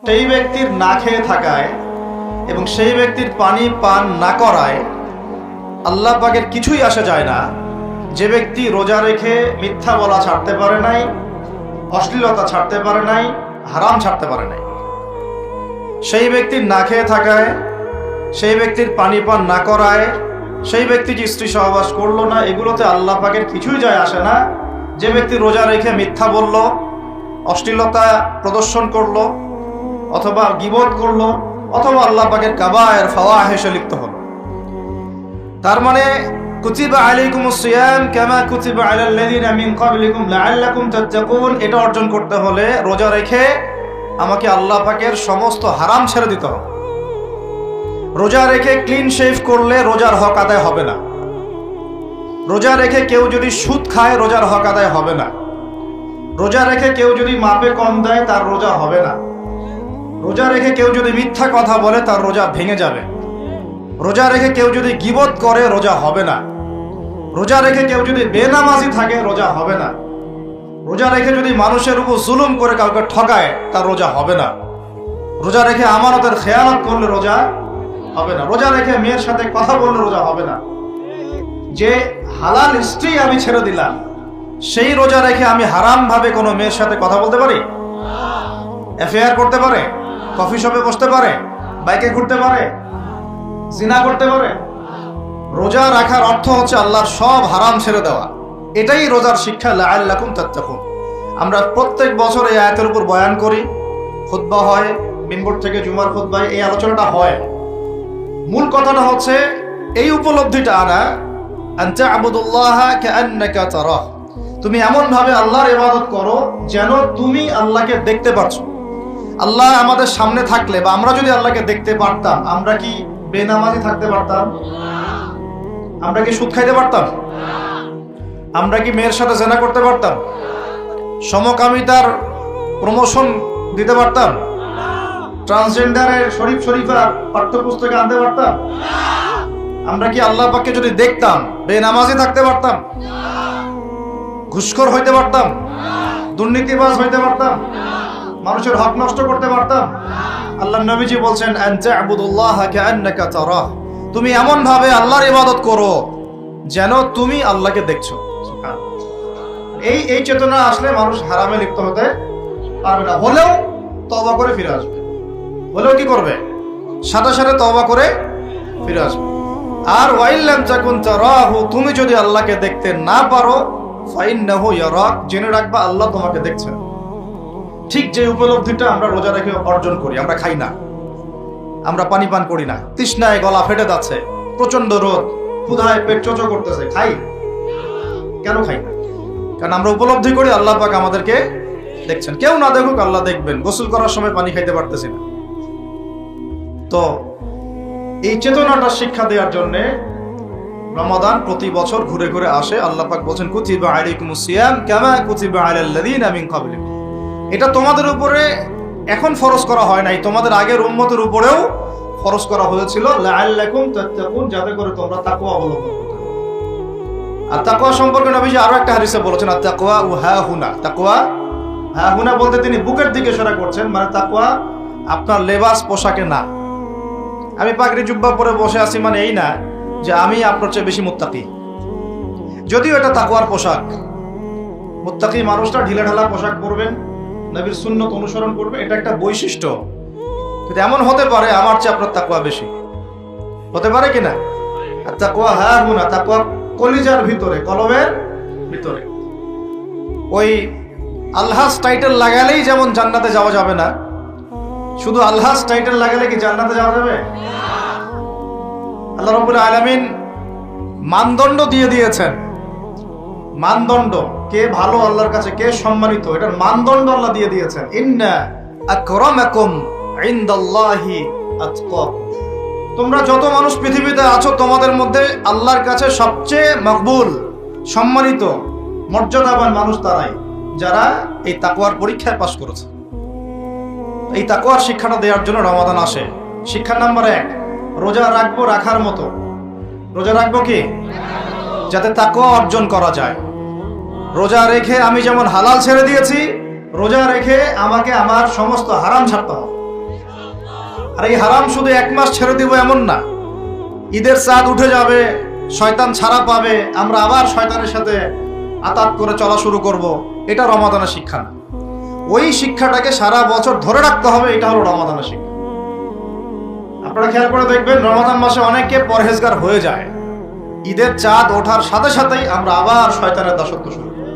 সেই ব্যক্তির না খেয়ে থাকায় এবং সেই ব্যক্তির পানি পান না করায় আল্লাহ পাকের কিছুই আসা যায় না। যে ব্যক্তি রোজা রেখে মিথ্যা বলা ছাড়তে পারে নাই, অশ্লীলতা ছাড়তে পারে নাই, হারাম ছাড়তে পারে নাই, সেই ব্যক্তির না খেয়ে থাকায়, সেই ব্যক্তির পানি পান না করায়, সেই ব্যক্তি যে স্ত্রী সহবাস করলো না, এগুলোতে আল্লাহ পাকের কিছুই যায় আসে না। যে ব্যক্তি রোজা রেখে মিথ্যা বলল, অশ্লীলতা প্রদর্শন করলো, অথবা গীবত করলো, অথবা আল্লাহ পাকের কাবায়ের ফাওয়াহিশে লিপ্ত হলো। তার মানে কুতিবা আলাইকুমুস সিয়াম কামা কুতিবা আলাল লাযিনা মিন ক্বাবলিকুম লাআল্লাকুম তাত্তাকুন, এটা অর্জন করতে হলে রোজা রেখে আমাকে আল্লাহ পাকের সমস্ত হারাম ছেড়ে দিতে হবে। রোজা রেখে ক্লিন শেভ করলে রোজার হক আদায় হবে না। রোজা রেখে কেউ যদি সুদ খায় রোজার হক আদায় হবে না। রোজা রেখে কেউ যদি মাপে কম দেয় তার রোজা হবে না। রোজা রেখে কেউ যদি মিথ্যা কথা বলে তার রোজা ভেঙে যাবে। রোজা রেখে কেউ যদি গীবত করে রোজা হবে না। রোজা রেখে কেউ যদি বেনামাজি থাকে রোজা হবে না। রোজা রেখে যদি মানুষের উপর জুলুম করে কাউকে ঠকায় তার রোজা হবে না। রোজা রেখে আমানতের খেয়ানত করলে রোজা হবে না। রোজা রেখে মেয়ের সাথে কথা বললে রোজা হবে না। যে হালাল স্ত্রী আমি ছেড়ে দিলাম, সেই রোজা রেখে আমি হারাম ভাবে কোনো মেয়ের সাথে কথা বলতে পারি? অ্যাফেয়ার করতে পারে? কফি শপে বসতে পারে? বাইকে ঘুরতে পারে? জিনা করতে পারে? রোজা রাখার অর্থ হচ্ছে আল্লাহর সব হারাম ছেড়ে দেওয়া। এটাই রোজার শিক্ষা, লাআল্লাকুম তাত্তাকুন। আমরা প্রত্যেক বছর এই আয়াতের উপর বয়ান করি, খুতবা হয়, মিম্বর থেকে জুমার খুতবায় এই আলোচনাটা হয়। মূল কথাটা হচ্ছে এই উপলব্ধিটা আনা, আনতা আবুদুল্লাহা কাআন্নাকা তারাহ, তুমি এমন ভাবে আল্লাহর ইবাদত করো যেন তুমি আল্লাহকে দেখতে পাচ্ছ। আল্লাহ আমাদের সামনে থাকলে বা আমরা যদি আল্লাহকে দেখতে পারতাম, আমরা কি বেনামাজি থাকতে পারতাম? আমরা কি সুদ খাইতে পারতাম? আমরা কি মেয়ের সাথে জেনা করতে পারতাম? সমকামিতার প্রমোশন দিতে পারতাম? ট্রান্সজেন্ডারের শরীফ শরীফা পাঠ্যপুস্তকে আনতে পারতাম? আমরা কি আল্লাহ পাককে যদি দেখতাম বেনামাজি থাকতে পারতাম? ঘুষখোর হইতে পারতাম? দুর্নীতিবাজ হইতে পারতাম? মানুষের হক নষ্ট করতে পারতাম? আল্লাহ নবীজি বলছেন আনতা আবুদুল্লাহা কাআন্নাকা তারাহ, তুমি এমন ভাবে আল্লাহর ইবাদত করো যেন তুমি আল্লাহকে দেখছো। এই চেতনা আসলে মানুষ হারামে লিপ্ত হতে পারবে না। হলেও তওবা করে ফিরে আসবে। হলেও কি করবে? সাথে সাথে তওবা করে ফিরে আসবে। আর ওয়াইল্লাম তাকুন তারাহু, তুমি যদি আল্লাহকে দেখতে না পারো ফাইন্নাহু ইয়ারাক, জেনে রাখবা আল্লাহ তোমাকে দেখছেন। ঠিক যে উপলব্ধিটা আমরা রোজা রেখে অর্জন করি। আমরা খাই না, আমরা পানি পান করি না, তৃষ্ণায় গলা ফেটে যাচ্ছে, প্রচন্ড রোদ, ক্ষুধায় পেট চোচো করতেছে, খাই কেন? খাই না কারণ আমরা উপলব্ধি করি আল্লাহ পাক আমাদেরকে দেখছেন। কেউ না দেখুক আল্লাহ দেখবেন। গোসল করার সময় পানি খাইতে পারতেছি না। তো এই চেতনাটা শিক্ষা দেওয়ার জন্য রমাদান প্রতি বছর ঘুরে ঘুরে আসে। আল্লাহ পাক বলেন কুতিবা আলাইকুমুস সিয়াম কামা কুতিবা আলাল লাযিনা মিন ক্বাবলিকুম, এটা তোমাদের উপরে এখন ফরজ করা হয় নাই, তোমাদের আগের উম্মতের উপরেও ফরজ করা হয়েছিল লাআল্লাকুম তাত্তাকুন, যাতে করে তোমরা তাকওয়া অবলম্বন করতে পারো। আর তাকওয়া সম্পর্কে নবীজি আরো একটা হাদিসে বলেছেন আত তাকওয়া হাহুনা, তাকওয়া হাহুনা বলতে তিনি বুকের দিকে ইশারা করছেন, মানে তাকওয়া আপনার লেবাস পোশাকে না। আমি পাগড়ি জুব্বা পরে বসে আছি মানে এই না যে আমি আপনার চেয়ে বেশি মুত্তাকি, যদিও এটা তাকওয়ার পোশাক। মুত্তাকি মানুষটা ঢিলে ঢালা পোশাক পরবেন, নবীর সুন্নত অনুসরণ করবে, এটা একটা বৈশিষ্ট্য। কিন্তু এমন হতে পারে আমার চেয়ে আপনার তাকওয়া বেশি, হতে পারে কিনা? আর তাকওয়া হাহুনা, তাকওয়া কলিজার ভিতরে, কলবের ভিতরে। ওই আল্লাহস টাইটেল লাগালেই যেমন জান্নাতে যাওয়া যাবে না, শুধু আল্লাহস টাইটেল লাগালে কি জান্নাতে যাওয়া যাবে? আল্লাহ রাব্বুল আলামিন মানদণ্ড দিয়ে দিয়েছেন। মানদণ্ড, কে ভালো আল্লাহর কাছে, কে সম্মানিত, এটার মানদণ্ড আল্লাহ দিয়ে দিয়েছেন। ইন্না আকরামাকুম ইনদাল্লাহি আতকাকুম, তোমরা যত মানুষ পৃথিবীতে আছো তোমাদের মধ্যে আল্লাহর কাছে সবচেয়ে মকবুল, সম্মানিত, মর্যাদাবান মানুষ তারাই যারা এই তাকওয়ার পরীক্ষায় পাশ করেছে। এই তাকওয়ার শিক্ষাটা দেওয়ার জন্য রমাদান আসে। শিক্ষা নাম্বার 1, রোজা রাখবো রাখার মতো। রোজা রাখবো কি? যাতে তাকওয়া অর্জন করা যায়। রোজা রেখে আমি যেমন হালাল ছেড়ে দিয়েছি, রোজা রেখে আমাকে আমার সমস্ত হারাম ছাড়তে হবে। আর এই হারাম শুধু 1 মাস ছেড়ে দিব এমন না, ঈদের চাঁদ উঠে যাবে, শয়তান ছাড়া পাবে, আমরা আবার শয়তানের সাথে আতাত করে চলা শুরু করব, এটা রমাদানের শিক্ষা না। ওই শিক্ষাটাকে সারা বছর ধরে রাখতে হবে, এটা হলো রমাদানের শিক্ষা। আপনারা খেয়াল করে দেখবেন, রমাদান মাসে অনেকে পরহেজগার হয়ে যায়, ঈদের চাঁদ ওঠার সাথে সাথেই আমরা আবার শয়তানের দাসত্ব শুরু করি।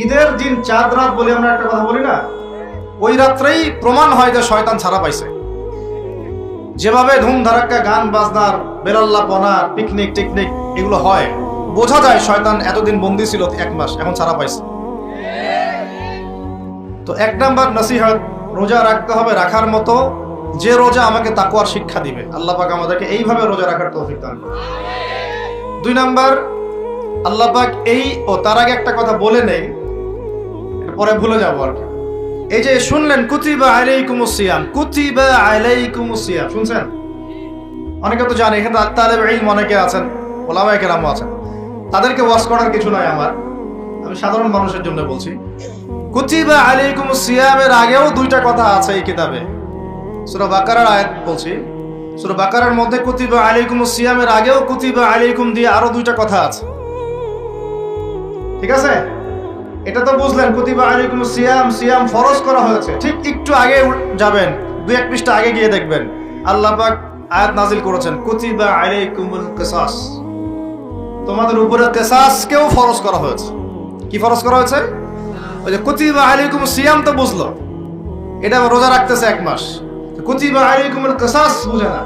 ঈদের দিন চাঁদ রাত বলে আমরা একটা কথা বলি না, ওই রাত্রেই প্রমাণ হয় যে শয়তান ছাড়া পাইছে। যেভাবে ধুমধারাক্কা গান বাজনার, বেলাল্লাপনার, পিকনিক টিকনিক এগুলো হয়, বোঝা যায় শয়তান এতদিন বন্দী ছিল 1 মাস, এখন ছাড়া পাইছে। তো 1 নাম্বার নসিহত, রোজা রাখতে হবে রাখার মতো, যে রোজা আমাকে তাকওয়ার শিক্ষা দিবে। আল্লাহ পাক আমাদেরকে এইভাবে রোজা রাখার তৌফিক দান করুন। 2 নাম্বার, আল্লাহ পাক তার আগে একটা কথা বলে নেই, পরে ভুলে যাবো আর কি। এই যে শুনলেন কুতিবা আলাইকুমুস সিয়াম, কুতিবা আলাইকুমুস সিয়াম, শুনছেন? অনেকে তো জানে, এখানে তালেব ইলম অনেকে আছেন, ওলামায়ে কেরামও আছেন, তাদেরকে ওয়াজ করার কিছু নাই আমার, আমি সাধারণ মানুষের জন্য বলছি। কুতিবা আলাইকুমুস সিয়ামের আগেও 2টা কথা আছে এই কিতাবে। সূরা বাকারার আয়াত বলছি, সূরা বাকারার মধ্যে কুতিবা আলাইকুমুস সিয়ামের আগেও কুতিবা আলাইকুম দিয়ে আরো 2টা কথা আছে, ঠিক আছে? এটা তো বুঝলেন, কুতিবা আলাইকুমুস সিয়াম, সিয়াম ফরজ করা হয়েছে। ঠিক একটু আগে যাবেন, 2-1 পৃষ্ঠা আগে গিয়ে দেখবেন আল্লাহ পাক আয়াত নাজিল করেছেন, কুতিবা আলাইকুমুল কিসাস, তোমাদের উপরে কিসাসকেও ফরজ করা হয়েছে। কি ফরজ করা হয়েছে? ওই যে কুতিবা আলাইকুমুস সিয়াম তো বুঝলো, এটা রোজা রাখতেছে 1 মাস, কুতিবা আলাইকুমুল কিসাস বুঝে না।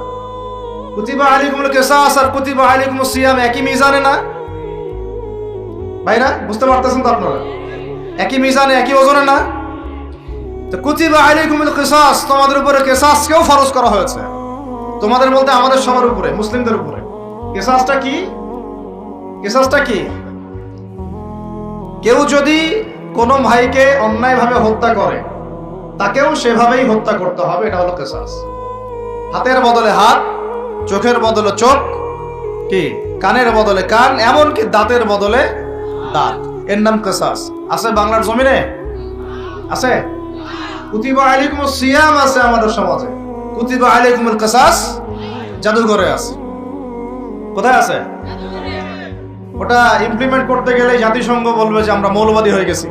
কুতিবা আলাইকুমুল কিসাস আর কুতিবা আলাইকুমুস সিয়াম একই মিজানে না ভাইরা? বুঝতে পারতেছেন তো আপনারা? একই মিজানে, একই ওজনে না? তো কুতিবা আলাইকুমুল কিসাস, তোমাদের উপরে কিসাসকেও ফরজ করা হয়েছে। তোমাদের বলতে আমাদের সবার উপরে, মুসলিমদের উপরে। কিসাসটা কি? কিসাসটা কি? কেউ যদি কোনো ভাইকে অন্যায়ভাবে হত্যা করে, তাকেও সেভাবেই হত্যা করতে হবে, এটা হলো কিসাস। হাতের বদলে হাত, চোখের বদলে চোখ, কি কানের বদলে কান, এমনকি দাঁতের বদলে দাঁত, এর নাম কিসাস। আছে বাংলার জমিনে? আছে? কুতিবা আলাইকুমুস সিয়াম আছে আমাদের সমাজে, কুতিবা আলাইকুমুল কিসাস জাদুঘরে আছে। কোথায় আছে? ওটা ইমপ্লিমেন্ট করতে গেলে জাতিসংঘ বলবে যে আমরা মৌলবাদী হয়ে গেছি।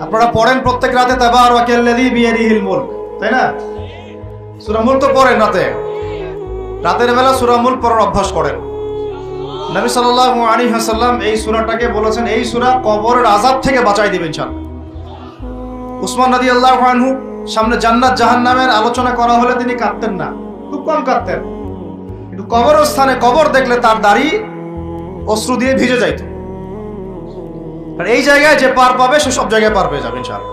আপনারা পড়েন প্রত্যেক রাতে তাবারাকাল্লাযী বিয়াদিহিল মুলক, তাই না? সূরা মুলক তো পড়েন রাতে, রাতের বেলা সূরা মুলক পড়ার অভ্যাস করেন। নবী সাল্লাল্লাহু আলাইহি ওয়াসাল্লাম এই সূরাটাকে বলেছেন, এই সূরা কবরের আযাব থেকে বাঁচাই দিবে ইনশাআল্লাহ। উসমান রাদিয়াল্লাহু আনহু সামনে জান্নাত জাহান্নামের আলোচনা করা হলে তিনি কাঁদতেন না, খুব কম কাঁদতেন, কিন্তু কবরস্থানে কবর দেখলে তার দাড়ি অশ্রু দিয়ে ভিজে যাইত। আর এই জায়গায় যে পার পাবে সে সব জায়গায় পার পেয়ে যাবে ইনশাআল্লাহ।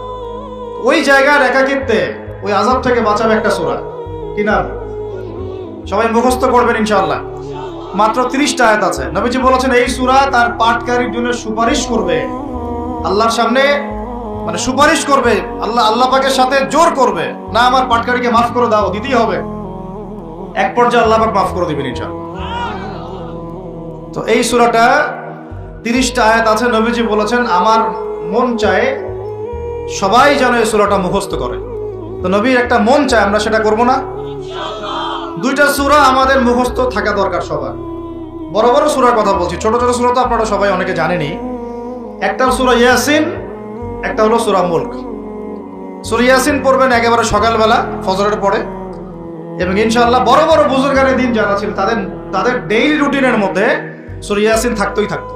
ওই জায়গার একাকিত্বে ওই আযাব থেকে বাঁচাবে একটা সূরা, কি নাম? সবাই মুখস্থ করবেন ইনশাআল্লাহ। মাত্র 30টা আয়াত আছে। নবীজি বলেছেন এই সূরা তার পাঠকারীর জন্য সুপারিশ করবে আল্লাহর সামনে, মানে সুপারিশ করবে আল্লাহ পাকের সাথে জোর করবে, না আমার পাঠকারীকে মাফ করে দাও, দিতেই হবে। এক পর্যায়ে আল্লাহ পাক মাফ করে দিবেন ইনশাআল্লাহ। তো এই সূরাটা 30টা আয়াত আছে। নবীজি বলেছেন আমার মন চায় সবাই যেন এই সূরাটা মুখস্থ করে। তো নবীর একটা মন চায়, আমরা সেটা করব না? 2টা সূরা আমাদের মুখস্থ থাকা দরকার সবার। বড় বড় সূরার কথা বলছি, ছোট ছোট সূরা তো আপনারা সবাই অনেকে জানেনই। একটা সূরা ইয়াসিন, একটা হলো সূরা মুলক। সূরা ইয়াসিন পড়বেন একেবারে সকালবেলা ফজরের পরে, এবং ইনশাআল্লাহ বড় বড় বুজুর্গানের দিন যারা ছিল তাদের ডেইলি রুটিনের মধ্যে সূরা ইয়াসিন থাকতোই থাকতো।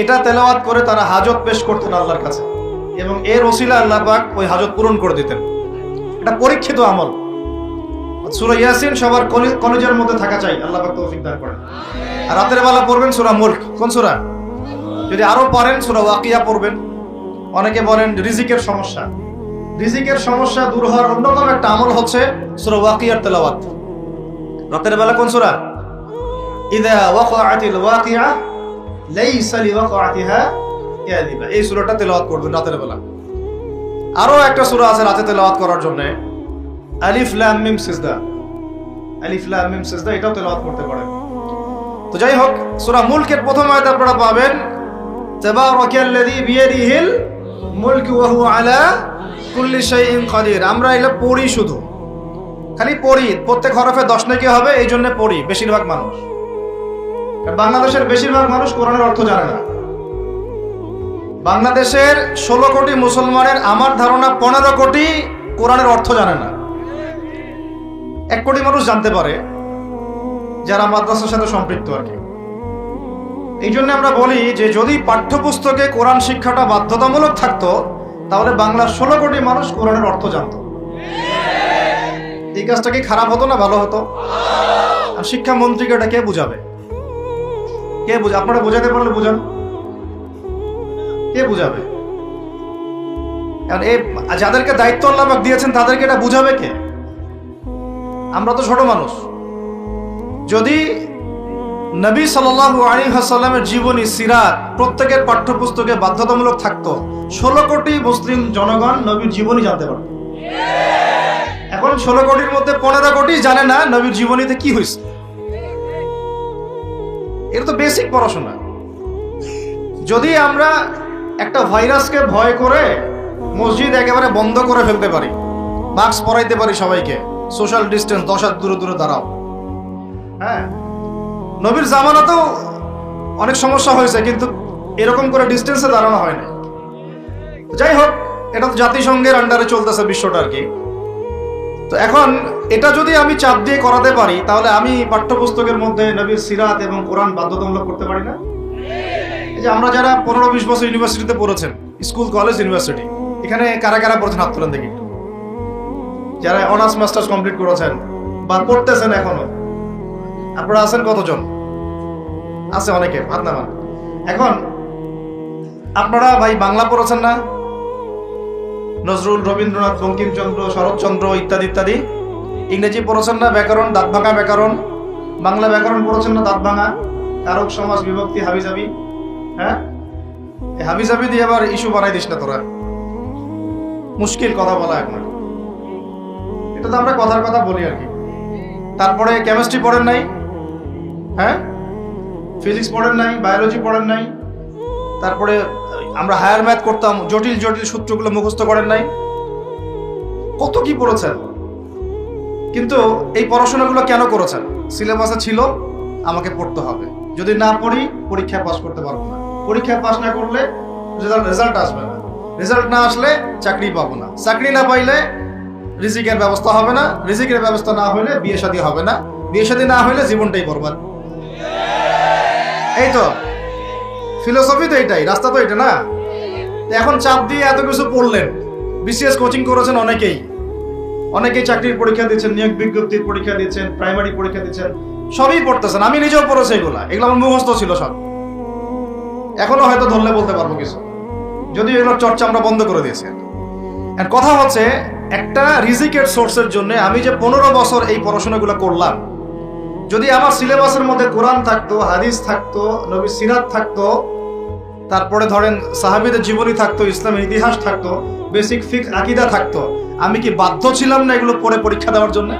এটা তেলাওয়াত করে তারা হাজত পেশ করতেন আল্লাহর কাছে, এবং এর ওসিলা আল্লাহ পাক ওই হাজত পূরণ করে দিতেন। এটা পরীক্ষিত আমল। সূরা ইয়াসিন সবার কলেজের মধ্যে থাকা চাই, আল্লাহ পাক তৌফিক দান করেন। আর রাতের বেলা পড়বেন সূরা মুলক। কোন সূরা? যদি আরো পারেন সূরা ওয়াকিয়া পড়বেন। অনেকে বলেন রিজিকের সমস্যা, রিজিকের সমস্যা দূর হওয়ার অন্যতম একটা আমল হচ্ছে সূরা ওয়াকিয়ার তেলাওয়াত। রাতের বেলা কোন সূরা? ইযা ওয়াকাআতিল ওয়াকিআ লাইসা লিওয়াকাআতিহা কাযিবা, এই সূরাটা তেলাওয়াত করবেন রাতের বেলা। আরো একটা সূরা আছে রাতে তেলাওয়াত করার জন্য, আলিফ লাম মিম সিজদা। আলিফ লাম মিম সিজদা, এটাও তেলাওয়াত করতে পারেন। তো যাই হোক, সূরা মুলকের প্রথম আয়াত আপনারা পাবেন তাবারাকাল্লাযী বিয়াদিহিল মুলকু ওয়া হুয়া আলা বিকুল্লি শাইইন কাদির। আমরা এগুলো পড়ি, শুধু খালি পড়ি, প্রত্যেক হরফে 10 নাকি হবে, এই জন্য পড়ি বেশিরভাগ মানুষ। বাংলাদেশের বেশিরভাগ মানুষ কোরআনের অর্থ জানে না। বাংলাদেশের 16 কোটি মুসলমানের আমার ধারণা 15 কোটি কোরআনের অর্থ জানে না। 1 কোটি মানুষ জানতে পারে যারা মাদ্রাসার সাথে সম্পৃক্ত আর কি। এই জন্য আমরা বলি যে যদি পাঠ্যপুস্তকে কোরআন শিক্ষাটা বাধ্যতামূলক থাকতো তাহলে বাংলার 16 কোটি মানুষ কোরআনের অর্থ জানতো। এই কাজটা কি খারাপ হতো না ভালো হতো? আর শিক্ষামন্ত্রীকে এটা কে বুঝাবে? কে বুঝাবে? আপনারা বোঝাতে পারলে বুঝান, কে বুঝাবে? যাদেরকে দায়িত্ব আল্লাহ পাক দিয়েছেন তাদেরকে এটা বুঝাবে কে? আমরা তো ছোট মানুষ। যদি নবী সাল্লাল্লাহু আলাইহি ওয়াসাল্লামের জীবনী সিরাত প্রত্যেকের পাঠ্যপুস্তকে বাধ্যতামূলক থাকতো, 16 কোটি মুসলিম জনগণ নবীর জীবনী জানতে পারত। এখন 16 কোটির মধ্যে 15 কোটি জানে না নবীর জীবনীতে কি হয়েছে। এটা তো বেসিক পড়াশোনা। যদি আমরা একটা ভাইরাসকে ভয় করে মসজিদ একেবারে বন্ধ করে ফেলতে পারি, মাস্ক পরাইতে পারি সবাইকে, সোশ্যাল ডিস্টেন্স 10 হাত দূরে দূরে দাঁড়াও, হ্যাঁ, নবীর জামানাতেও অনেক সমস্যা হয়েছে, কিন্তু এরকম করে ডিস্টেন্সে দাঁড়ানো হয় না। যাই হোক, এটা তো জাতিসংঘের আন্ডারে চলতেছে বিশ্বটা আর কি। তো এখন এটা যদি আমি চাপ দিয়ে করাতে পারি তাহলে আমি পাঠ্যপুস্তকের মধ্যে নবীর সিরাত এবং কোরআন বাধ্যতামূলক করতে পারি না? এই যে আমরা যারা 15-20 বছর ইউনিভার্সিটিতে পড়েছেন, স্কুল কলেজ ইউনিভার্সিটি, এখানে কারা কারা পড়েছেন হাত তুলেন দেখি। যারা অনার্স মাস্টার্স কমপ্লিট করেছেন বা পড়তেছেন এখনো, আপনারা আছেন কতজন? আছে অনেকে, হাত নামান। এখন আপনারা ভাই বাংলা পড়েছেন না? নজরুল, রবীন্দ্রনাথ, বঙ্কিমচন্দ্র, শরৎচন্দ্র ইত্যাদি ইত্যাদি। ইংরেজি পড়েছেন না? ব্যাকরণ, দাঁত ভাঙা ব্যাকরণ। বাংলা ব্যাকরণ পড়েছেন না? দাঁত ভাঙা, কারক, সমাস, বিভক্তি, হাবিজাবি। হ্যাঁ, এই হাবিজাবি দিয়ে আবার ইস্যু বানাই দিস না তোরা, মুশকিল কথা বলা এখন। এটা তো আমরা কথার কথা বলি আর কি। তারপরে কেমিস্ট্রি পড়েন নাই? হ্যাঁ, ফিজিক্স পড়েন নাই? বায়োলজি পড়েন নাই? তারপরে আমরা হায়ার ম্যাথ করতাম, জটিল জটিল সূত্রগুলো মুখস্থ করেন নাই? কত কি পড়েছেন। কিন্তু এই পড়াশোনাগুলো কেন করেছেন? সিলেবাসে ছিল আমাকে পড়তে হবে, যদি না পড়ি পরীক্ষায় পাস করতে পারবো না, পরীক্ষায় পাস না করলে রেজাল্ট আসবে না, রেজাল্ট না আসলে চাকরি পাবো না, চাকরি না পাইলে রিজিকের ব্যবস্থা হবে না, রিজিকের ব্যবস্থা না হলে বিয়ে শাদী হবে না, বিয়ে শাদী না হলে জীবনটাই বরবাদ। এই তো ফিলোসফি, তো এইটাই, রাস্তা তো এটা না। এখন চাপ দিয়ে এত কিছু পড়লেন, বিসিএস কোচিং করেছেন অনেকেই চাকরির পরীক্ষা দিচ্ছেন, নিয়োগ বিজ্ঞপ্তির পরীক্ষা দিচ্ছেন, প্রাইমারি পরীক্ষা দিচ্ছেন, সবই পড়তেছেন। আমি নিজেও পড়েছি এগুলো আমার মুখস্থ ছিল সব। এখনো হয়তো ধরলে বলতে পারবো কিছু, যদি এগুলোর চর্চা আমরা বন্ধ করে দিয়েছি। আর কথা হচ্ছে, একটা রিজিকের সোর্সের জন্য আমি যে 15 বছর এই পড়াশোনাগুলো করলাম, যদি আমার সিলেবাসের মধ্যে কোরআন থাকতো, হাদিস থাকতো, নবী সিরাত থাকতো, তারপরে ধরেন সাহাবীদের জীবনী থাকতো, ইসলামের ইতিহাস থাকতো, বেসিক ফিকহ আকীদা থাকতো, আমি কি বাধ্য ছিলাম না এগুলো পড়ে পরীক্ষা দেওয়ার জন্য?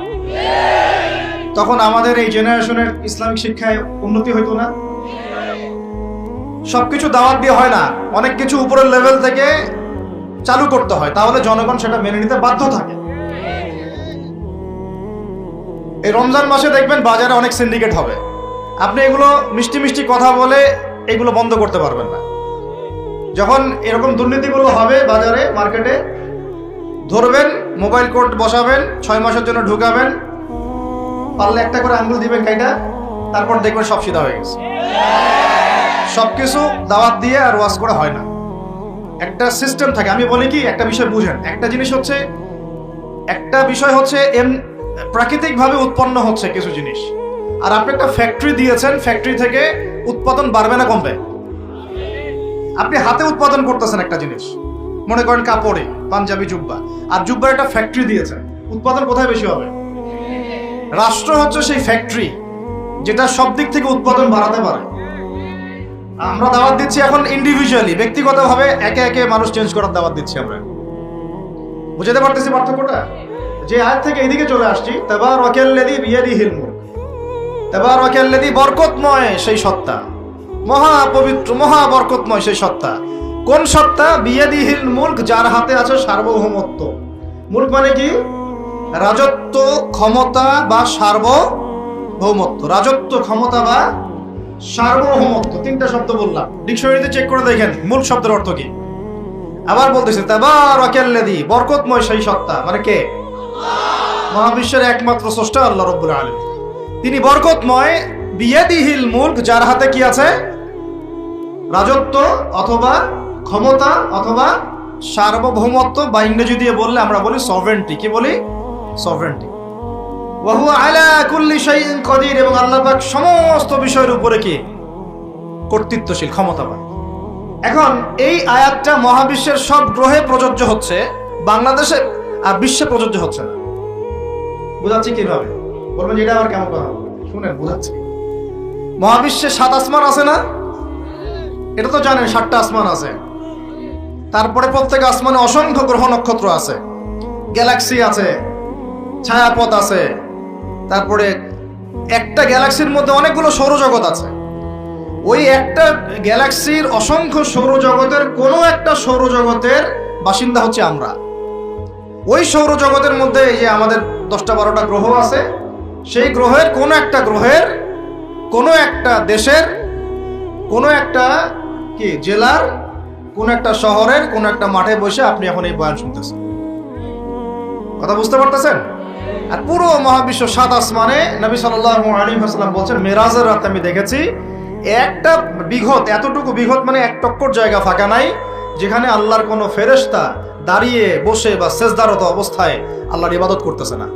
তখন আমাদের এই জেনারেশনের ইসলামিক শিক্ষায় উন্নতি হইতো না? সবকিছু দাওয়াত দিয়ে হয় না, অনেক কিছু উপরের লেভেল থেকে চালু করতে হয়, তাহলে জনগণ সেটা মেনে নিতে বাধ্য থাকে। এই রমজান মাসে দেখবেন বাজারে অনেক সিন্ডিকেট হবে, আপনি এগুলো মিষ্টি মিষ্টি কথা বলে এগুলো বন্ধ করতে পারবেন না। যখন এরকম দুর্নীতিগুলো হবে বাজারে, মার্কেটে, ধরবেন, মোবাইল কোড বসাবেন, 6 মাসের জন্য ঢুকাবেন, পারলে একটা করে আঙ্গুল দিবেন কাইটা, তারপর দেখবেন সব সিধা হয়ে গেছে। সবকিছু দাওয়াত দিয়ে আর ওয়াজ করে হয় না, একটা সিস্টেম থাকে। আমি বলি কি, একটা বিষয় বুঝেন, একটা বিষয় হচ্ছে প্রাকৃতিকভাবে উৎপন্ন হচ্ছে কিছু জিনিস, আর আপনি একটা ফ্যাক্টরি দিয়েছেন, ফ্যাক্টরি থেকে উৎপাদন বাড়বে না কমবে? আপনি হাতে উৎপাদন করতেছেন একটা জিনিস, মনে করেন কাপড়ে পাঞ্জাবি জুব্বা, আর জুব্বার একটা ফ্যাক্টরি দিয়েছেন, উৎপাদন কোথায় বেশি হবে? রাষ্ট্র হচ্ছে সেই ফ্যাক্টরি যেটা সব দিক থেকে উৎপাদন বাড়াতে পারে। আমরা দাওয়াত দিচ্ছি এখন ইন্ডিভিজুয়ালি, ব্যক্তিগতভাবে একে একে মানুষ চেঞ্জ করার দাওয়াত দিচ্ছি আমরা। বুঝতে পারতেছি পার্থক্যটা? যে আয়াত থেকে এদিকে চলে আসছি, তাবারাকাল্লাযী বিয়াদিহিল মুলক, তাবারাকাল্লাযী বরকতময় সেই সত্তা, মহা পবিত্র, মহা বরকতময় সেই সত্তা, কোন সত্তা? বিয়াদিহিল মুলক, যার হাতে আছে সার্বভৌমত্ব। মুলক মানে কি? রাজত্ব, ক্ষমতা বা সার্বভৌমত্ব। রাজত্ব, ক্ষমতা বা সার্বভৌমত্ব, তিনটা শব্দ বললাম। ডিকশনারিতে চেক করে দেখেন মূল শব্দের অর্থ কি। আবার বলতেছে তাবারাকাল্লাযী, বরকতময় সেই সত্তা, মানে কে? মহাবিশ্বের একমাত্র স্রষ্টা আল্লাহ রাব্বুল আলামিন। তিনি বরকতময়। বিয়াদিহিল মুলক, যার হাতে কি আছে? রাজত্ব অথবা ক্ষমতা অথবা সার্বভৌমত্ব, বা ইংরেজি দিয়ে বললে আমরা বলি সভরেন্টি। কি বলি? সভরেন্টি। ওয়া হুয়া আলা কুল্লি শাইইন কাদির, এবং আল্লাহ পাক সমস্ত বিষয়ের উপরে কি? কর্তৃত্বশীল, ক্ষমতাবান। এখন এই আয়াতটা মহাবিশ্বের সব গ্রহে প্রযোজ্য হচ্ছে, বাংলাদেশে আর বিশ্বে প্রযোজ্য হচ্ছে না। বুঝাচ্ছি কিভাবে? বলবেন যে এটা আবার কেমন কথা? শুনেন, বুঝাচ্ছি। মহাবিশ্বে 7 আসমান আছে না? এটা তো জানেন, 7টা আসমান আছে। তারপরে প্রত্যেক আসমানে অসংখ্য গ্রহ নক্ষত্র আছে, গ্যালাক্সি আছে, ছায়াপথ আছে। তারপরে একটা গ্যালাক্সির মধ্যে অনেকগুলো সৌরজগৎ আছে। ওই একটা গ্যালাক্সির অসংখ্য সৌরজগতের কোনো একটা সৌরজগতের বাসিন্দা হচ্ছে আমরা। ওই সৌরজগতের মধ্যে এই যে আমাদের 10টা 12টা গ্রহ আছে, সেই গ্রহের কোনো একটা গ্রহের, কোনো একটা দেশের, কোনো একটা কি জেলার, কোন একটা শহরের কোন একটা মাঠে বসে আপনি এখন এই বয়ান শুনতেছেন। কথা বুঝতে পারতেছেন? আর পুরো মহাবিশ্ব 7 আসমানে নবী সাল্লাল্লাহু আলাইহি ওয়াসাল্লাম বলছেন, মেরাজের রাতে আমি দেখেছি একটা বিঘত, এতটুকু বিঘত মানে 1 টক্কর জায়গা ফাঁকা নাই যেখানে আল্লাহর কোনো ফেরেশতা দাঁড়িয়ে বসে বা সেজদারত অবস্থায় আল্লাহর ইবাদত করতেছে না।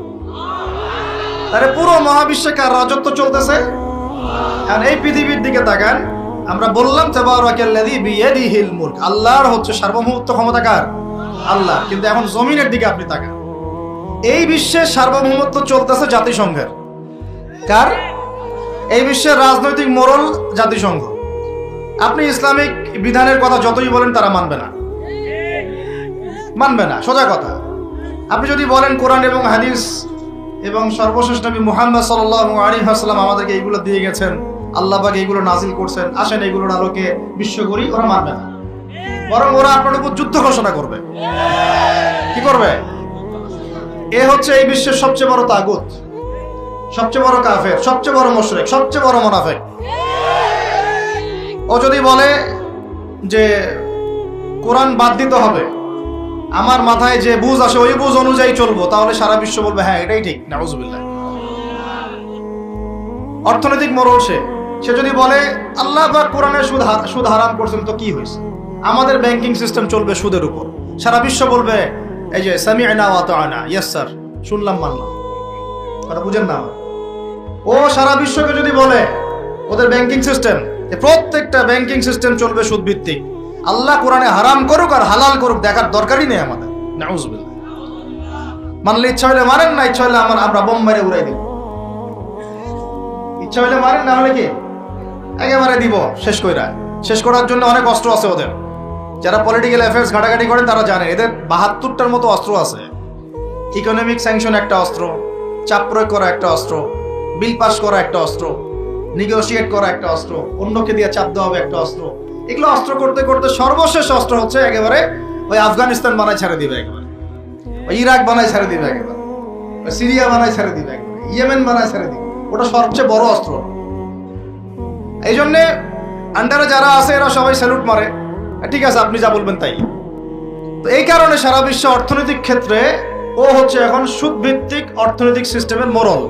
তাহলে পুরো মহাবিশ্বে কার রাজত্ব চলতেছে? আর এই পৃথিবীর দিকে তাকান, আমরা বললাম তাবারাকাল্লাযী বিয়াদিহিল মুলক, আল্লাহর হচ্ছে সার্বভৌমত্ব, ক্ষমতা কার? আল্লাহ। কিন্তু এখন জমিনের দিকে আপনি তাকান, এই বিশ্বের সার্বভৌমত্ব চলতেছে জাতিসংঘের। কার? এই বিশ্বের রাজনৈতিক মোড়ল জাতিসংঘ। আপনি ইসলামিক বিধানের কথা যতই বলেন তারা মানবে না, মানবে না, সোজা কথা। আপনি যদি বলেন কোরআন এবং হাদিস এবং সর্বশেষ নবী মুহাম্মদ সাল্লাল্লাহু আলাইহি ওয়াসাল্লাম আমাদেরকে এইগুলো দিয়ে গেছেন, আল্লাহ পাক এইগুলো নাজিল করছেন, আসেন এইগুলোর আলোকে বিশ্ব করি, ওরা মানবে না। বরং ওরা আপনার উপর যুদ্ধ ঘোষণা করবে। কি করবে? এ হচ্ছে এই বিশ্বের সবচেয়ে বড় তাগুত, সবচেয়ে বড় কাফের, সবচেয়ে বড় মুশরিক, সবচেয়ে বড় মুনাফিক। ও যদি বলে যে কোরআন বাদ দিতে হবে, আমার মাথায় যে বুঝ আসে ওই বুঝ অনুযায়ী চলবো, তাহলে সারা বিশ্ব বলবে হ্যাঁ এটাই ঠিক। নাউজুবিল্লাহ। অর্থনৈতিক মোড়ল সে যদি বলে আল্লাহ পাক কোরআনে সুদ হারাম করছেন, তো কি হয়েছে? আমাদের ব্যাংকিং সিস্টেম চলবে সুদের উপর, সারা বিশ্ব বলবে এই যে সামি'না ওয়া আতা'না, ইয়েস স্যার, শুনলাম মানলাম। কথা বুঝেন না? ও সারা বিশ্বকে যদি বলে ওদের ব্যাংকিং সিস্টেম, প্রত্যেকটা ব্যাংকিং সিস্টেম চলবে সুদ ভিত্তিক, আল্লাহ কোরআনে হারাম করুক আর হালাল করুক দেখার দরকারই নেই আমাদের। নাউজুবিল্লাহ। মানলে ইচ্ছা হলে মারেন, না ইচ্ছা হলে আমরা বোম মেরে উড়াই দিব। ইচ্ছা হলে মারেন, না হলে কি একেবারে দিব শেষ কইরা। শেষ করার জন্য অনেক অস্ত্র আছে ওদের। যারা পলিটিক্যাল অ্যাফেয়ার্স ঘাটাঘাটি করেন তারা জানে এদের 72টার মতো অস্ত্র আছে। ইকোনমিক স্যাংশন একটা অস্ত্র, চাপ প্রয়োগ করা একটা অস্ত্র, বিল পাস করা একটা অস্ত্র, নেগোশিয়েট করা একটা অস্ত্র, অন্যকে দিয়ে চাপ দেওয়া হবে একটা অস্ত্র। এগুলো অস্ত্র করতে করতে সর্বশেষ অস্ত্র হচ্ছে একেবারে ওই আফগানিস্তান বানায় ছেড়ে দিবে, একেবারে ওই ইরাক বানায় ছেড়ে দিবে, একেবারে ওই সিরিয়া বানায় ছেড়ে দিবে, একেবারে ইয়েমেন বানায় ছেড়ে দিবে। ওটা সবচেয়ে বড় অস্ত্র। এই জন্যে আন্ডারে যারা আছে এরা সবাই স্যালুট মারে, ঠিক আছে আপনি যা বলবেন তাই। তো এই কারণে সারা বিশ্ব অর্থনৈতিক ক্ষেত্রে ও হচ্ছে এখন সুদ ভিত্তিক অর্থনৈতিক সিস্টেমের মোড়ল।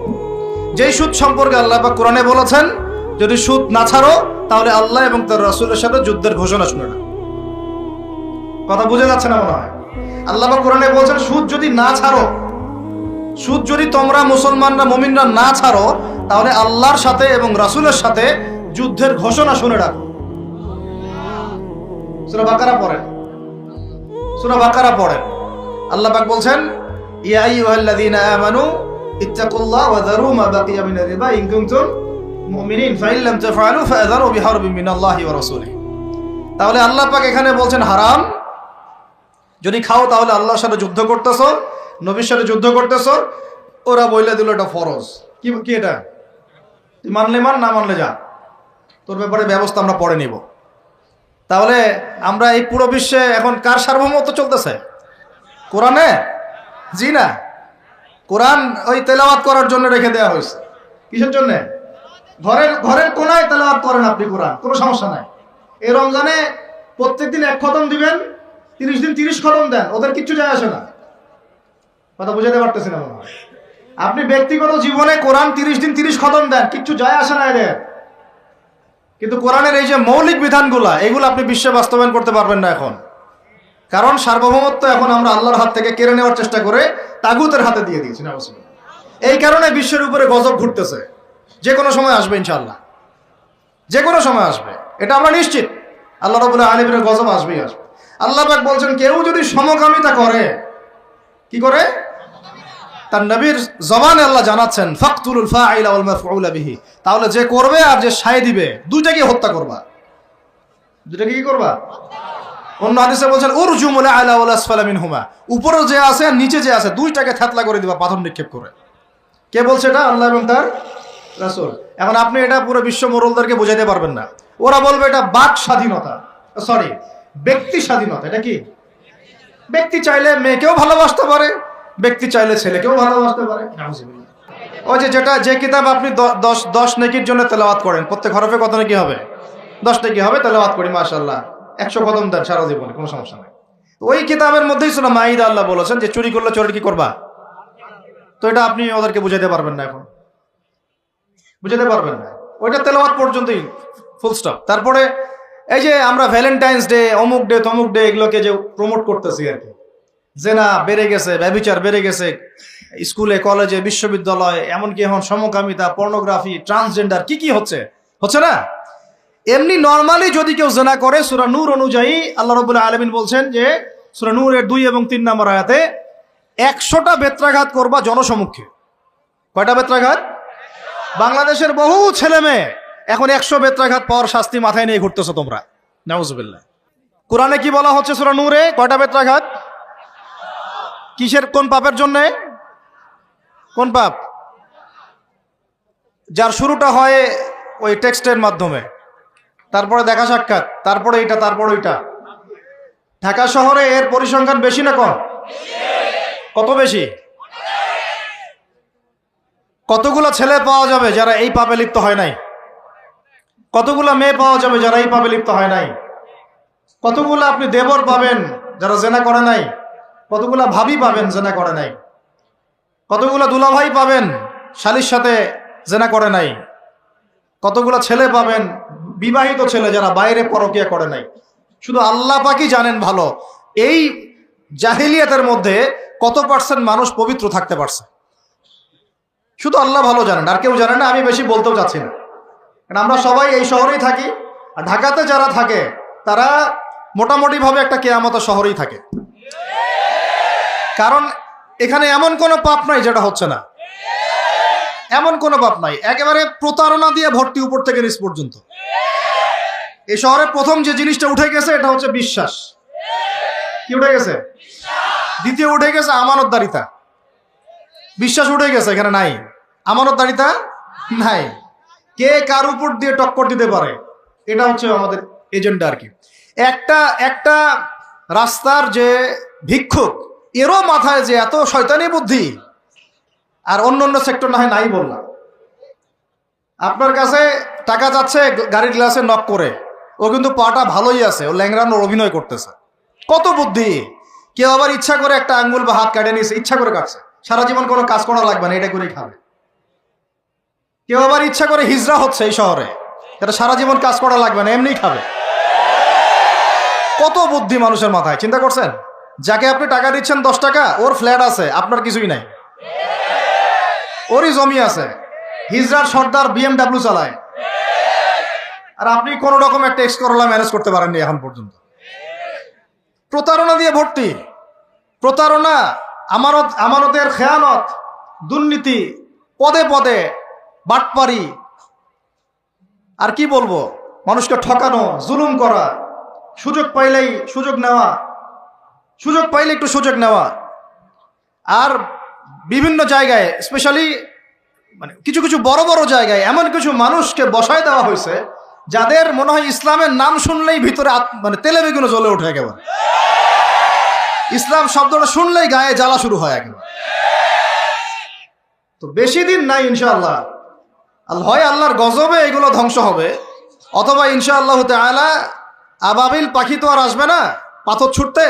যেই সুদ সম্পর্কে আল্লাহ পাক কোরআনে বলেছেন যদি সুদ না ছাড়ো তাহলে আল্লাহ এবং তার রাসূলের সাথে যুদ্ধের ঘোষণা শুনে না। কথা বুঝে যাচ্ছে না মনে হয়? আল্লাহ পাক কোরআনে বলেছেন সুদ যদি না ছাড়ো, সুদ যদি তোমরা মুসলমানরা মুমিনরা না ছাড়ো তাহলে আল্লাহর সাথে এবং রাসূলের সাথে যুদ্ধের ঘোষণা শুনে রাখো। সূরা বাকারা পড়েন, সূরা বাকারা পড়েন। আল্লাহ পাক বলছেন ইয়া আইয়ুহাল্লাযীনা আমানু ইত্তাকুল্লাহ ওয়া যারু মা বাকিয়া মিনার রিবা ইন কুনতুম মুমিনিন ফাইন লাম তাফআলু ফাযারু বিহারবিন মিনাল্লাহি ওয়া রাসূলিহি। তাহলে আল্লাহ পাক এখানে বলছেন হারাম, যদি খাও তাহলে আল্লাহর সাথে যুদ্ধ করতেছো, নবীর সাথে যুদ্ধ করতেছো। ওরা বইলা দিল এটা ফরজ। কি এটা? তুই মানলে মান, না মানলে যা, তোর ব্যাপারে ব্যবস্থা আমরা পরে নিব। তাহলে আমরা এই পুরো বিশ্বে এখন কার সার্বভৌমত্ব চলতেছে? কোরআনে? জি না, কোরআন ওই তেলাওয়াত করার জন্য রেখে দেওয়া হয়েছে। কিসের জন্য? ঘরের কোনায় তেলাওয়াত করেন আপনি কোরআন, কোনো সমস্যা নাই। এই রমজানে প্রত্যেকদিন 1 খতম দিবেন, 30 দিন 30 খতম দেন, ওদের কিচ্ছু যায় আসে না। কথা বুঝাতে পারতেছি না মনে হয়। আপনি ব্যক্তিগত জীবনে কোরআন 30 দিন 30 খতম দেন, কিচ্ছু যায় আসে না এদের। কিন্তু কোরআনের এই যে মৌলিক বিধানগুলা, এগুলো আপনি বিশ্বে বাস্তবায়ন করতে পারবেন না এখন। কারণ সার্বভৌমত্ব এখন আমরা আল্লাহর হাত থেকে কেড়ে নেওয়ার চেষ্টা করে তাগুতের হাতে দিয়ে দিয়েছি না। এই কারণে বিশ্বের উপরে গজব ঘুরতেছে। যে কোনো সময় আসবে ইনশাআল্লাহ, যে কোনো সময় আসবে, এটা আমরা নিশ্চিত। আল্লাহ রাব্বুল আলামিনের গজব আসবেই আসবে। আল্লাহ পাক বলছেন, কেউ যদি সমকামিতা করে, কি করে? তার নবীর জবানে আল্লাহ জানাচ্ছেন, ফাকতুলুল ফাইলা ওয়াল মাফউলা বিহি, তাহলে যে করবে আর যে সায় দিবে দুইটাকে হত্যা করবা। দুইটাকে কি করবা? অন্য হাদিসে বলছেন, উরজুমুল আলা ওয়াল আসফালা মিনহুমা, উপরে যে আছে আর নিচে যে আছে দুইটাকে থেতলা করে দিবা পাথর নিক্ষেপ করে। কে বলছে এটা? আল্লাহ এবং তার রাসূল। এখন আপনি এটা পুরো বিশ্ব মোড়লদেরকে বোঝাতে পারবেন না। ওরা বলবে এটা বাক স্বাধীনতা, সরি ব্যক্তি স্বাধীনতা। এটা কি? ব্যক্তি চাইলে মেয়েকেও ভালোবাসতে পারে, ব্যক্তি চাইলে ছেলেকেও ভালোবাসতে পারে। ওই যে কিতাব আপনি 10 নেকির জন্য তেলাওয়াত করেন, প্রত্যেক হরফে কত নেকি হবে? 10 নেকি হবে। তেলাওয়াত করি মাশাআল্লাহ, 100 খতম দেন সারা জীবনে, কোনো সমস্যা নাই। ওই কিতাবের মধ্যেই সূরা মাইদা আল্লাহ বলেছেন যে চুরি করলে চোরের কি করবা। তো এটা আপনি ওদেরকে বুঝাতে পারবেন না, এখন বুঝাতে পারবেন না। ওইটা তেলাওয়াত পর্যন্তই, ফুল স্টপ। তারপরে এই যে আমরা ভ্যালেন্টাইন্স ডে, অমুক ডে তমুক ডে, এগুলোকে যে প্রমোট করতেছি আর কি, জেনা বেড়ে গেছে, ব্যভিচার বেড়ে গেছে স্কুলে কলেজে বিশ্ববিদ্যালয়ে, এমনকি এখন সমকামিতা, পর্নোগ্রাফি, ট্রান্সজেন্ডার, কি হচ্ছে না। এমনি নরমালি যদি কেউ জেনা করে, সূরা নূর অনুযায়ী আল্লাহ রাব্বুল আলামিন বলছেন যে সূরা নূরের 2 এবং 3 নম্বর আয়াতে 100টা বেত্রাঘাত করবা জনসমক্ষে। কয়টা বেত্রাঘাত? বাংলাদেশের বহু ছেলে মেয়ে এখন 100 বেত্রাঘাত পাওয়ার শাস্তি মাথায় নিয়ে ঘুরতেছো তোমরা, নাউজুবিল্লাহ। কোরআনে কি বলা হচ্ছে সূরা নূরে? কয়টা বেত্রাঘাত? কিসের, কোন পাপের জন্য? কোন পাপ? যার শুরুটা হয় ওই টেক্সটের মাধ্যমে, তারপরে দেখা সাক্ষাৎ, তারপরে এটা, তারপরে ওইটা। ঢাকা শহরে এর পরিসংখ্যান বেশি না কম? কত বেশি? কতগুলো ছেলে পাওয়া যাবে যারা এই পাপে লিপ্ত হয় নাই? কতগুলো মেয়ে পাওয়া যাবে যারা এই পাপে লিপ্ত হয় নাই? কতগুলো আপনি দেবর পাবেন যারা জেনা করে নাই? কতগুলা ভাবি পাবেন জেনা করে নাই? কতগুলা দুলাভাই পাবেন শালীর সাথে জেনা করে নাই? কতগুলা ছেলে পাবেন, বিবাহিত ছেলে যারা বাইরে পরকিয়া করে নাই? শুধু আল্লাহ পাকই জানেন ভালো এই জাহিলিয়াতের মধ্যে কত পার্সেন্ট মানুষ পবিত্র থাকতে পারছে। শুধু আল্লাহ ভালো জানেন, আর কেউ জানে না। আমি বেশি বলতেও চাচ্ছি না, কারণ আমরা সবাই এই শহরেই থাকি। আর ঢাকাতে যারা থাকে তারা মোটামুটি ভাবে একটা কেয়ামতের শহরেই থাকে, কারণ এখানে এমন কোনো পাপ নাই যেটা হচ্ছে না, এমন কোনো পাপ নাই। একেবারে প্রতারণা দিয়ে ভর্তি, উপর থেকে নিচ পর্যন্ত। এই শহরে প্রথম যে জিনিসটা উঠে গেছে এটা হচ্ছে বিশ্বাস। কি উঠে গেছে? দ্বিতীয় উঠে গেছে আমানতদারিতা। বিশ্বাস উঠে গেছে, এখানে নাই। আমানতদারিতা নাই। কে কার উপর দিয়ে টক্কর দিতে পারে, এটা হচ্ছে আমাদের এজেন্ডা আর কি। একটা রাস্তার যে ভিক্ষুক, এরও মাথায় যে এত শয়তানি বুদ্ধি, আর অন্য সেক্টর না হয় নাই বললাম। আপনার কাছে টাকা যাচ্ছে, গাড়ির গ্লাসে নক করে, ও কিন্তু পাটা ভালোই আছে, ও ল্যাংড়ানোর অভিনয় করতেছে। কত বুদ্ধি! কেউ আবার ইচ্ছা করে একটা আঙ্গুল বা হাত কাটে নিয়েছে, ইচ্ছা করে কাটছে, সারা জীবন কোনো কাজ করা লাগবে না, এটা করেই খাবে। কেউ আবার ইচ্ছা করে হিজড়া হচ্ছে এই শহরে, এটা সারা জীবন কাজ করা লাগবে না, এমনিই খাবে। কত বুদ্ধি মানুষের মাথায়, চিন্তা করছেন? যাকে আপনি টাকা দিচ্ছেন 10 টাকা, ওর ফ্ল্যাট আছে, আপনার কিছুই নাই, ওরই জমি আছে, হিজড়ার সর্দার BMW চালায়, আর আপনি কোন রকম একটা এক্সকরলা ম্যানেজ করতে পারেননি এখন পর্যন্ত। প্রতারণা দিয়ে ভর্তি, প্রতারণা, আমানতের খেয়ানত, দুর্নীতি, পদে পদে বাটপারি, আর কি বলবো, মানুষকে ঠকানো, জুলুম করা, সুযোগ পাইলেই সুযোগ নেওয়া, সুযোগ পাইলে একটু সুযোগ নেওয়া। আর বিভিন্ন জায়গায়, স্পেশালি মানে কিছু কিছু বড় বড় জায়গায় এমন কিছু মানুষকে বসায় দেওয়া হয়েছে যাদের মনে হয় ইসলামের নাম শুনলেই ভিতরে মানে তেলে বেগুনে জ্বলে ওঠে একেবারে, ইসলাম শব্দটা শুনলেই গায়ে জ্বালা শুরু হয় একেবারে। তো বেশি দিন নাই ইনশাআল্লাহ, হয় আল্লাহর গজবে এগুলো ধ্বংস হবে, অথবা ইনশাআল্লাহ তাআলা আবাবিল পাখি তো আর আসবে না পাথর ছুটতে।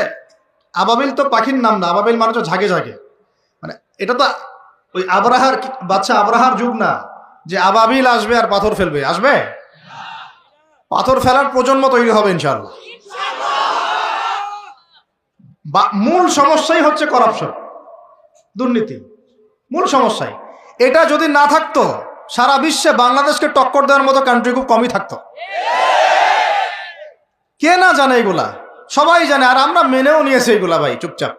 আবাবিল তো পাখির নাম না, আবাবিল মানে তো ঝাঁকে ঝাঁকে, মানে এটা তো ওই আবরাহার বাচ্চা আবরাহার যুগ না যে আবাবিল আসবে আর পাথর ফেলবে। আসবে? পাথর ফেলার প্রজন্ম তৈরি হবে ইনশাআল্লাহ। মূল সমস্যাই হচ্ছে করাপশন, দুর্নীতি, মূল সমস্যাই। এটা যদি না থাকতো সারা বিশ্বে বাংলাদেশকে টক্কর দেওয়ার মতো কান্ট্রি খুব কমই থাকতো। কে না জানে এগুলা? সবাই জানে, আর আমরা মেনেও নিয়েছি এগুলা ভাই, চুপচাপ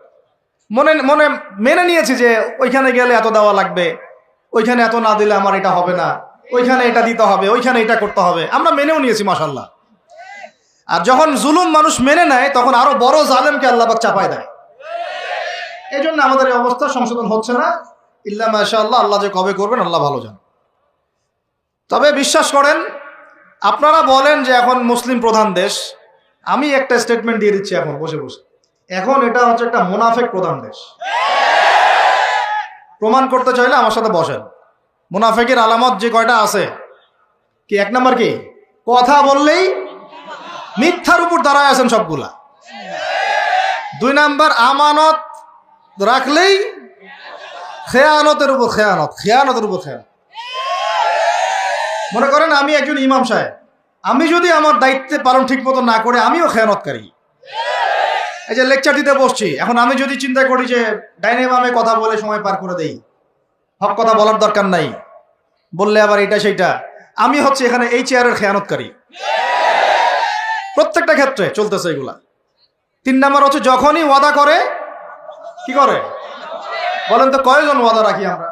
মনে মনে মেনে নিয়েছি যে ওইখানে গেলে এত দেওয়া লাগবে, ওইখানে এত না দিলে আমার এটা হবে না, ওইখানে এটা দিতে হবে, ওইখানে এটা করতে হবে, আমরা মেনেও নিয়েছি মাশাআল্লাহ। আর যখন জুলুম মানুষ মেনে নেয় তখন আরো বড় জালেমকে আল্লাহ পাক চাপায় দেয়। এই জন্য আমাদের এই অবস্থা সংশোধন হচ্ছে না, ইল্লা মাশাআল্লাহ। আল্লাহ যে কবে করবেন আল্লাহ ভালো জানেন। তবে বিশ্বাস করেন, আপনারা বলেন যে এখন মুসলিম প্রধান দেশ, আমি একটা স্টেটমেন্ট দিয়ে দিচ্ছি এখন বসে বসে, এখন এটা হচ্ছে একটা মুনাফিক প্রধান দেশ। প্রমাণ করতে চাইলে আমার সাথে বসেন। মুনাফিকের আলামত যে কয়টা আছে, কি এক নাম্বার কি? কথা বললেই মিথ্যার উপর দাঁড়ায় আছেন সবগুলা। 2 নাম্বার, আমানত রাখলেই খেয়ানতের উপর খেয়ানত, খেয়ানতের উপর খেয়ানত। মনে করেন আমি একজন ইমাম সাহেব, আমি যদি আমার দায়িত্বে পালন ঠিক মতো না করে আমিও খেয়ানতকারী। এই যে লেকচার দিতে বসছি, এখন আমি যদি চিন্তা করি যে ডাইনে বামে কথা বলে সময় পার করে দেই, হক কথা বলার দরকার নাই, বললে আবার এটা সেইটা, আমি হচ্ছে এখানে এই চেয়ারের খেয়ানতকারী। প্রত্যেকটা ক্ষেত্রে চলতেছে এগুলা। 3 নাম্বার হচ্ছে যখনই ওয়াদা করে কি করে বলেন তো? কয়জন ওয়াদা রাখি আমরা?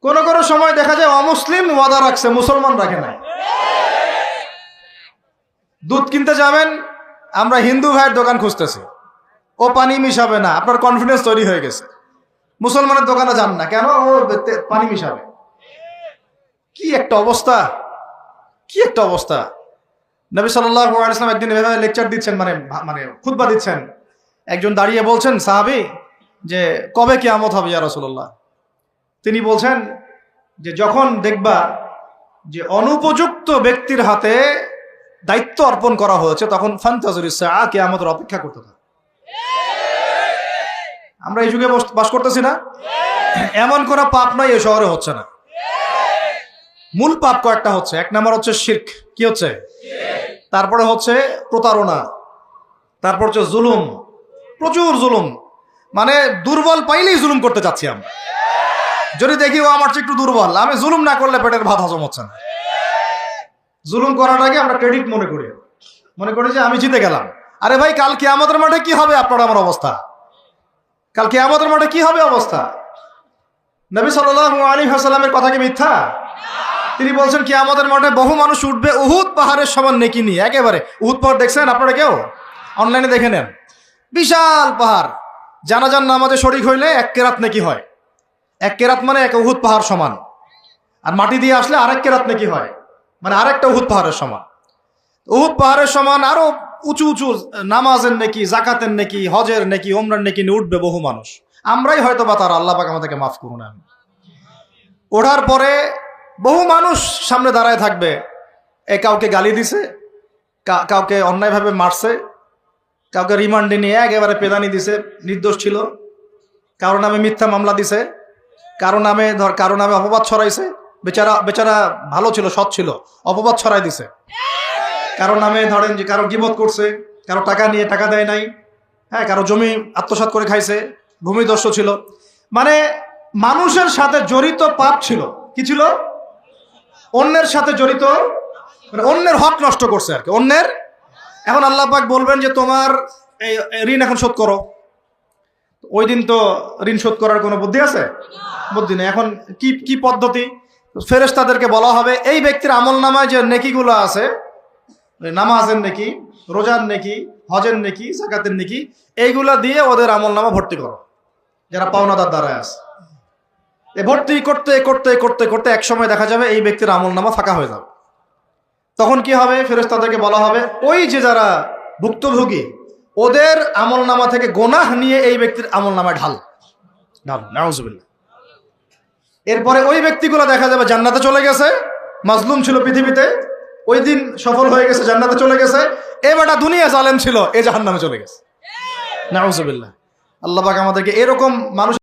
কোন কোন সময় দেখা যায় অমুসলিম ওয়াদা রাখছে, মুসলমান রাখে নাই। দুধ কিনতে যাবেন, আমরা হিন্দু ভাইয়ের দোকান খুঁজতেছি, ও পানি মিশাবে না, আপনার কনফিডেন্স তৈরি হয়ে গেছে। মুসলমানের দোকানে যান না, কেন? ও পানি মিশাবে। কি একটা অবস্থা, কি একটা অবস্থা। নবী সাল্লাল্লাহু আলাইহি ওয়াসাল্লাম একদিন এভাবে লেকচার দিচ্ছেন, মানে খুতবা দিচ্ছেন। একজন দাঁড়িয়ে বলছেন সাহাবী যে কবে কিয়ামত হবে ইয়া রাসূলুল্লাহ? তিনি বলছেন যে যখন দেখবা যে অনুপযুক্ত ব্যক্তির হাতে দায়িত্ব অর্পণ করা হয়েছে তখন ফান্তাজুরিস সাআ, কিয়ামতের অপেক্ষা করতে থাকো। আমরা এই যুগে বাস করতেছি না? এমন কোনো পাপ নাই এই শহরে হচ্ছে না। মূল পাপ কয়েকটা হচ্ছে। 1 নাম্বার হচ্ছে শিরক। কি হচ্ছে? তারপরে হচ্ছে প্রতারণা, তারপর হচ্ছে জুলুম, প্রচুর জুলুম। মানে দুর্বল পাইলেই জুলুম করতে চাচ্ছি আমরা। যদি দেখি ও আমার চেয়ে একটু দুর্বল, আমি জুলুম না করলে পেটের ভাত হজম হচ্ছে না। জুলুম করাটাকে আমরা ক্রেডিট মনে করি যে আমি জিতে গেলাম। আরে ভাই, কাল কিয়ামতের মাঠে কি হবে আপনার আমার অবস্থা? কাল কিয়ামতের মাঠে কি হবে অবস্থা? নবী সাল্লাল্লাহু আলাইহি ওয়াসাল্লামের কথা কি মিথ্যা? তিনি বলছেন কিয়ামতের মাঠে বহু মানুষ উঠবে উহুদ পাহাড়ের সমান নেকি নিয়ে। একেবারে উহুদ পাহাড় দেখছেন আপনারা কেউ? অনলাইনে দেখে নেন, বিশাল পাহাড়। জানাজার নামাজে শরীক হইলে 1 কেরাত নেকি হয়। 1 কেরাত মানে 1 উহুদ পাহাড় সমান। আর মাটি দিয়ে আসলে আরেক কেরাত নেকি হয়, মানে আরেকটা উহুদ পাহাড়ের সমান। উহুদ পাহাড়ের সমান আরো উঁচু উঁচু নামাজের নেকি, জাকাতের নেকি, হজের নেকি, ওমরার নেকি নিয়ে উঠবে বহু মানুষ। আমরাই হয়তো বা তারা, আল্লাহ পাক আমাদেরকে মাফ করুন। ওঠার পরে বহু মানুষ সামনে দাঁড়ায় থাকবে। কাউকে গালি দিছে, কাউকে অন্যায়ভাবে মারছে, কাউকে রিমান্ডে নিয়ে একেবারে পেদানি দিছে, নির্দোষ ছিল। কারো নামে মিথ্যা মামলা দিছে, কারো নামে অপবাদ ছড়াইছে। বেচারা ভালো ছিল, সৎ ছিল, অপবাদ ছড়াই দিছে। কারো নামে ধরেন যে কারো গীবত করছে, কারো টাকা নিয়ে টাকা দেয় নাই, হ্যাঁ, কারো জমি আত্মসাৎ করে খাইছে, ভূমিদস্যু ছিল। মানে মানুষের সাথে জড়িত পাপ ছিল। কি ছিল? অন্যের সাথে জড়িত, মানে অন্যের হক নষ্ট করছে আর কি, অন্যের। এখন আল্লাহ পাক বলবেন যে তোমার এই ঋণ এখন শোধ করো। ওই দিন তো ঋণ শোধ করার কোনো বুদ্ধি আছে? বুদ্ধি নেই। এখন কি পদ্ধতি? ফেরেশতাদেরকে বলা হবে এই ব্যক্তির আমলনামায় যে নেকিগুলো আছে, নামাজের নেকি, রোজার নেকি, হজের নেকি, যাকাতের নেকি, এইগুলা দিয়ে ওদের আমলনামা ভর্তি করো, যারা পাওনাদার দ্বারা আছে। ভর্তি করতে করতে করতে করতে এক সময় দেখা যাবে এই ব্যক্তির আমলনামা ফাঁকা হয়ে যাবে। তখন কি হবে? ফেরেশতাদেরকে বলা হবে ওই যে যারা ভুক্তভোগী ওদের আমলনামা থেকে গোনাহ নিয়ে এই ব্যক্তির আমলনামায় ঢাল ঢাল, নাউজুবিল্লাহ। এরপরে ওই ব্যক্তিগুলো দেখা যাবে জান্নাতে চলে গেছে, মাজলুম ছিল পৃথিবীতে, ওই দিন সফল হয়ে গেছে, জান্নাতে চলে গেছে। এবারটা দুনিয়া জালেম ছিল, এ জাহান্নামে চলে গেছে, নাউজুবিল্লাহ। আল্লাহ পাক আমাদেরকে এরকম মানুষ